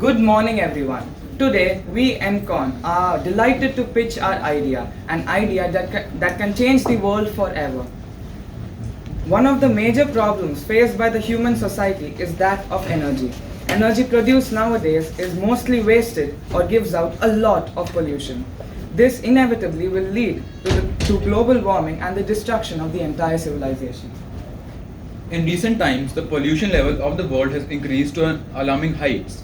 Good morning, everyone. Today, we MCon are delighted to pitch our idea, an idea that can change the world forever. One of the major problems faced by the human society is that of energy. Energy produced nowadays is mostly wasted or gives out a lot of pollution. This inevitably will lead to global warming and the destruction of the entire civilization. In recent times, the pollution level of the world has increased to an alarming heights.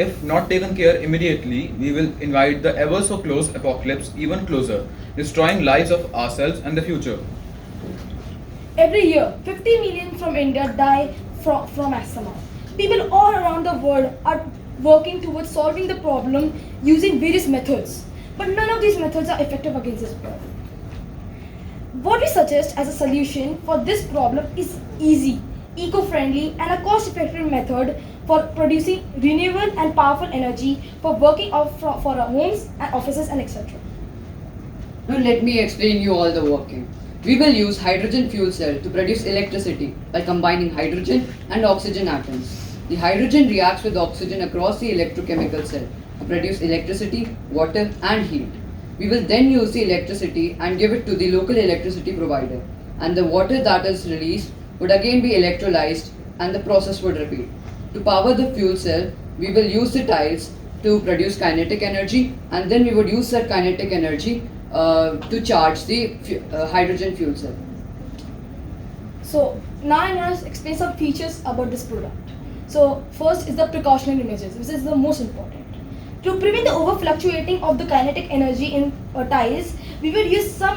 If not taken care immediately, we will invite the ever so close apocalypse even closer, destroying lives of ourselves and the future. Every year, 50 million from India die from asthma. People all around the world are working towards solving the problem using various methods, but none of these methods are effective against this problem. What we suggest as a solution for this problem is easy, eco-friendly and a cost-effective method for producing renewable and powerful energy for working for our homes and offices and etc. Now let me explain you all the working. We will use hydrogen fuel cell to produce electricity by combining hydrogen and oxygen atoms. The hydrogen reacts with oxygen across the electrochemical cell to produce electricity, water and heat. We will then use the electricity and give it to the local electricity provider, and the water that is released would again be electrolyzed and the process would repeat. To power the fuel cell, we will use the tiles to produce kinetic energy, and then we would use that kinetic energy to charge the hydrogen fuel cell. So now I'm going to explain some features about this product. So first is the precautionary measures, which is the most important. To prevent the over-fluctuating of the kinetic energy in tiles, we will use some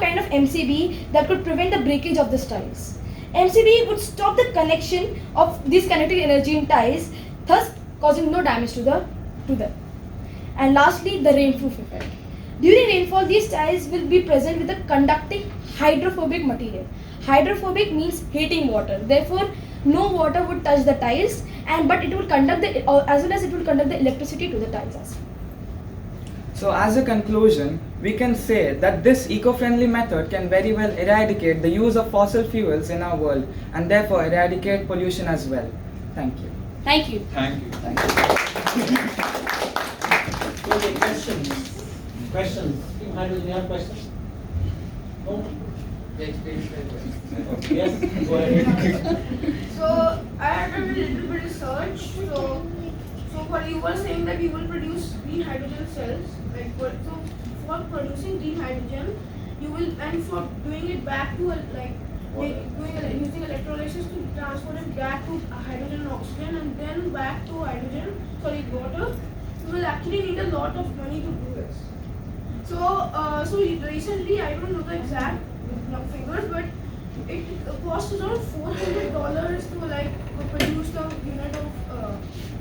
kind of MCB that could prevent the breakage of these tiles. MCB would stop the connection of this kinetic energy in tiles, thus causing no damage to them. And lastly, the rainproof effect. During rainfall, these tiles will be present with a conducting hydrophobic material. Hydrophobic means hating water. Therefore, no water would touch the tiles, but it will conduct as well as it will conduct the electricity to the tiles as well. So as a conclusion, we can say that this eco-friendly method can very well eradicate the use of fossil fuels in our world and therefore eradicate pollution as well. Thank you. Thank you. Thank you. Thank you. Okay, questions? Questions? Do you have questions? No? Yes, go ahead. So I had a little bit of research. So what you were saying that you will produce green hydrogen cells. So for producing green hydrogen, you will, and for doing it back to using electrolysis to transfer it back to hydrogen and oxygen and then back to water. You will actually need a lot of money to do this. So recently, I don't know the exact figures, but it costs around $400 to produce the unit of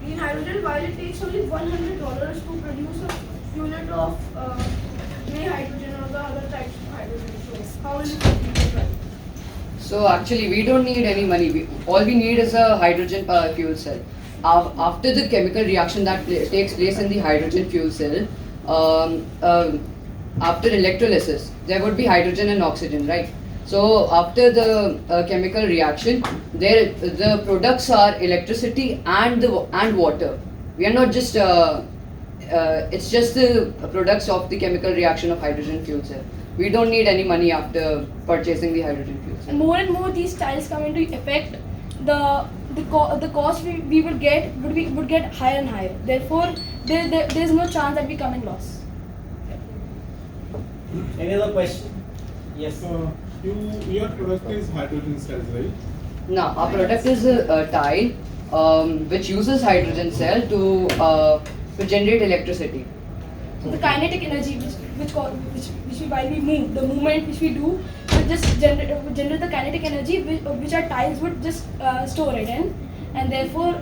green hydrogen, while it takes only $100 to produce a unit of gray hydrogen or the other types of hydrogen. So how will you compete with that? So actually, we don't need any money. All we need is a hydrogen fuel cell. After the chemical reaction that takes place in the hydrogen fuel cell, after electrolysis, there would be hydrogen and oxygen, right? So after the chemical reaction, the products are electricity and water. We are not just it's just the products of the chemical reaction of hydrogen fuel cell. We don't need any money after purchasing the hydrogen fuel cell. And more these tiles come into effect, the cost we would get higher and higher. Therefore, there is no chance that we come in loss. Any other question? Yes. Your product is hydrogen cells, right? Now, our product is a tile which uses hydrogen cell to generate electricity. So the kinetic energy while we move, the movement which we do will just generate the kinetic energy which our tiles would just store it in, and therefore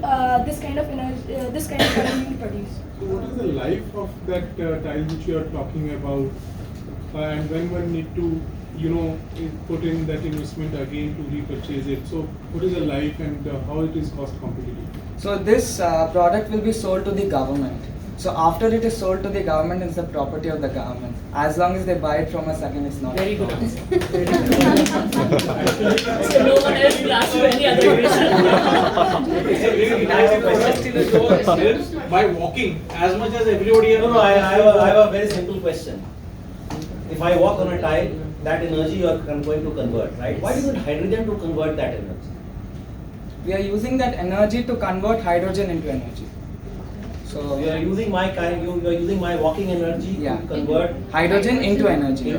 this kind of energy will be produced. So what is the life of that tile which you are talking about, and when one need to put in that investment again to repurchase it? So what is the life and how it is cost competitive? So this product will be sold to the government. So after it is sold to the government, it's the property of the government. As long as they buy it from us again, it's not. Very good answer. So no one else will ask you any other question. By walking, as much as everybody No, I have a very simple question. If I walk on a tile, that energy you are going to convert, right? Why do you need hydrogen to convert that energy? We are using that energy to convert hydrogen into energy. So You are using my walking energy Yeah. to convert hydrogen into energy.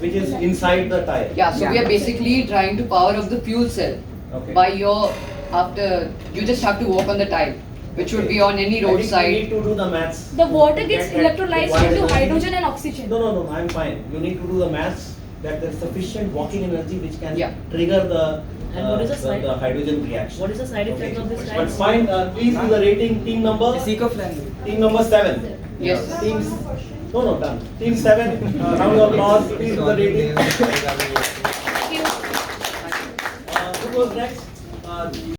which is inside the tire. Yeah, so we Yeah. are basically trying to power up the fuel cell Okay. by you just have to walk on the tile, which would be on any I think you roadside. need to do the maths. The water gets Get that electrolyzed required into energy. hydrogen and oxygen. No, I'm fine. You need to do the maths that there's sufficient walking energy which can Yeah. trigger the And what is the side- the hydrogen reaction. What is the side effect of this But tile? fine, please do the rating. Team number It's eco-friendly. team number 7. Yes. Teams. No, done. Team 7. Round of applause. Please do the rating. Thank you. Who goes next?